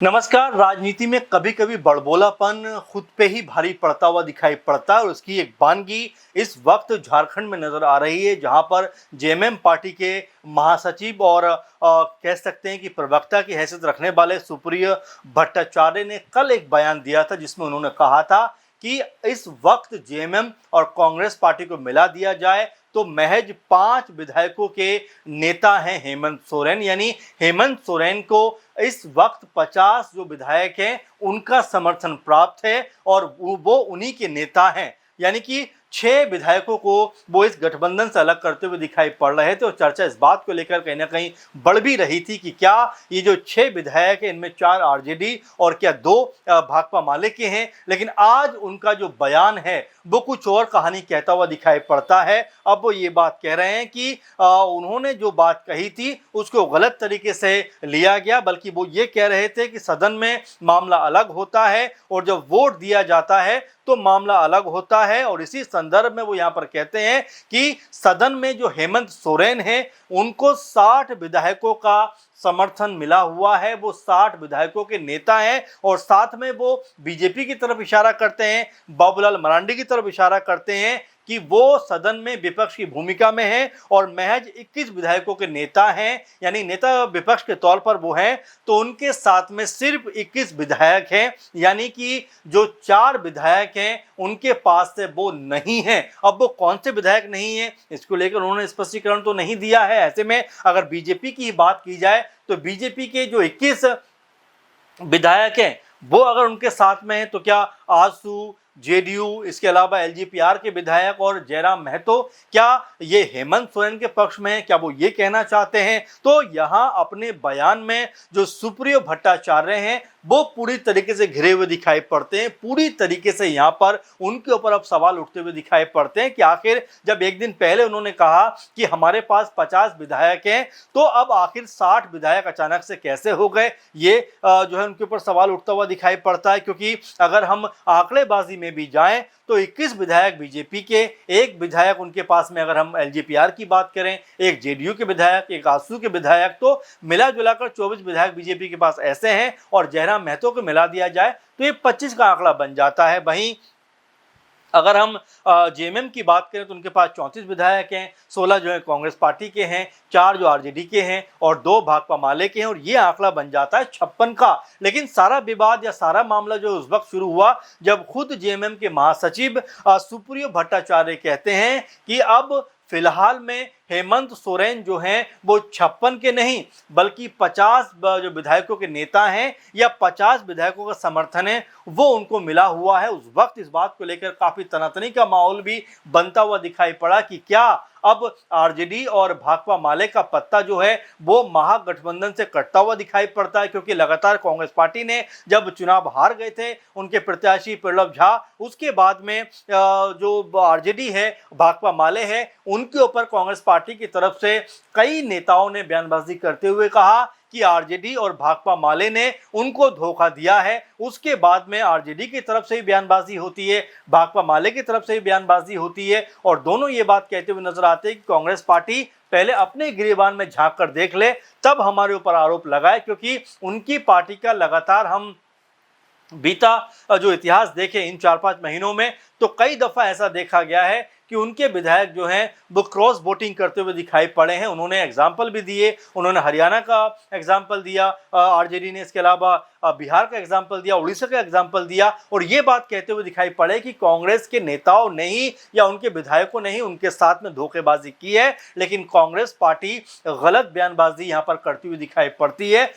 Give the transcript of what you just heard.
नमस्कार। राजनीति में कभी कभी बड़बोलापन खुद पे ही भारी पड़ता हुआ दिखाई पड़ता है और उसकी एक बानगी इस वक्त झारखंड में नजर आ रही है, जहां पर जेएमएम पार्टी के महासचिव और कह सकते हैं कि प्रवक्ता की हैसियत रखने वाले सुप्रिय भट्टाचार्य ने कल एक बयान दिया था, जिसमें उन्होंने कहा था कि इस वक्त जेएमएम और कांग्रेस पार्टी को मिला दिया जाए तो महज 5 विधायकों के नेता हैं हेमंत सोरेन। यानी हेमंत सोरेन को इस वक्त 50 जो विधायक हैं उनका समर्थन प्राप्त है और वो उन्हीं के नेता हैं। यानी कि 6 विधायकों को वो इस गठबंधन से अलग करते हुए दिखाई पड़ रहे थे और चर्चा इस बात को लेकर कहीं ना कहीं बढ़ भी रही थी कि क्या ये जो 6 विधायक हैं इनमें 4 आरजेडी और क्या 2 भाकपा माले के हैं। लेकिन आज उनका जो बयान है वो कुछ और कहानी कहता हुआ दिखाई पड़ता है। अब वो ये बात कह रहे हैं कि उन्होंने जो बात कही थी उसको गलत तरीके से लिया गया, बल्कि वो ये कह रहे थे कि सदन में मामला अलग होता है और जब वोट दिया जाता है तो मामला अलग होता है। और इसी संदर्भ में वो यहाँ पर कहते हैं कि सदन में जो हेमंत सोरेन है उनको 60 विधायकों का समर्थन मिला हुआ है, वो 60 विधायकों के नेता हैं और साथ में वो बीजेपी की तरफ इशारा करते हैं, बाबूलाल मरांडी की तरफ इशारा करते हैं कि वो सदन में विपक्ष की भूमिका में है और महज 21 विधायकों के नेता हैं, यानी नेता विपक्ष के तौर पर वो हैं। तो उनके साथ में सिर्फ 21 विधायक हैं, यानी कि जो 4 विधायक हैं उनके पास से वो नहीं है। अब वो कौन से विधायक नहीं है इसको लेकर उन्होंने स्पष्टीकरण तो नहीं दिया है। ऐसे में अगर बीजेपी की बात की जाए तो बीजेपी के जो 21 विधायक हैं वो अगर उनके साथ में हैं तो क्या आजसू, जेडीयू, इसके अलावा एलजेपीआर के विधायक और जयराम महतो, क्या ये हेमंत सोरेन के पक्ष में हैं? क्या वो ये कहना चाहते हैं? तो यहाँ अपने बयान में जो सुप्रियो भट्टाचार्य हैं वो पूरी तरीके से घिरे हुए दिखाई पड़ते हैं। पूरी तरीके से यहाँ पर उनके ऊपर अब सवाल उठते हुए दिखाई पड़ते हैं कि आखिर जब एक दिन पहले उन्होंने कहा कि हमारे पास 50 विधायक हैं तो अब आखिर 60 विधायक अचानक से कैसे हो गए, ये जो है उनके ऊपर सवाल उठता हुआ दिखाई पड़ता है। क्योंकि अगर हम आंकड़ेबाजी में भी जाएं तो 21 विधायक बीजेपी के, एक विधायक उनके पास में अगर हम एलजेपीआर की बात करें, एक जेडीयू के विधायक, एक आजसू के विधायक, तो मिला जुलाकर 24 विधायक बीजेपी के पास ऐसे हैं और जयराम महतो को मिला दिया जाए तो ये 25 का आंकड़ा बन जाता है। वहीं अगर हम जेएमएम की बात करें तो उनके पास 34 विधायक हैं, 16 जो है कांग्रेस पार्टी के हैं, 4 जो आरजेडी के हैं और 2 भाकपा माले के हैं और ये आंकड़ा बन जाता है 56 का। लेकिन सारा विवाद या सारा मामला जो उस वक्त शुरू हुआ जब खुद जेएमएम के महासचिव सुप्रियो भट्टाचार्य कहते हैं कि अब फिलहाल में हेमंत सोरेन जो हैं वो 56 के नहीं बल्कि 50 जो विधायकों के नेता हैं या 50 विधायकों का समर्थन है वो उनको मिला हुआ है। उस वक्त इस बात को लेकर काफी तनातनी का माहौल भी बनता हुआ दिखाई पड़ा कि क्या अब आरजेडी और भाकपा माले का पत्ता जो है वो महागठबंधन से कटता हुआ दिखाई पड़ता है। क्योंकि लगातार कांग्रेस पार्टी ने जब चुनाव हार गए थे उनके प्रत्याशी पिरलव झा, उसके बाद में जो आरजेडी है, भाकपा माले है, उनके ऊपर कांग्रेस पार्टी की तरफ से कई नेताओं ने बयानबाजी करते हुए कहा कि आरजेडी और भाकपा माले ने उनको धोखा दिया है। उसके बाद में आरजेडी की तरफ से भी बयानबाजी होती है, भाकपा माले की तरफ से भी बयानबाजी होती है और दोनों ये बात कहते हुए नजर आते हैं कि कांग्रेस पार्टी पहले अपने गिरेबान में झांक कर देख ले तब हमारे ऊपर आरोप लगाए। क्योंकि उनकी पार्टी का लगातार हम बीता जो इतिहास देखें इन 4-5 महीनों में तो कई दफा ऐसा देखा गया है कि उनके विधायक जो हैं वो क्रॉस वोटिंग करते हुए दिखाई पड़े हैं। उन्होंने एग्जाम्पल भी दिए, उन्होंने हरियाणा का एग्जाम्पल दिया आरजेडी ने, इसके अलावा बिहार का एग्जाम्पल दिया, उड़ीसा का एग्जाम्पल दिया और ये बात कहते हुए दिखाई पड़े कि कांग्रेस के नेताओं ने ही या उनके विधायकों ने ही उनके साथ में धोखेबाजी की है। लेकिन कांग्रेस पार्टी गलत बयानबाजी यहाँ पर करती हुई दिखाई पड़ती है।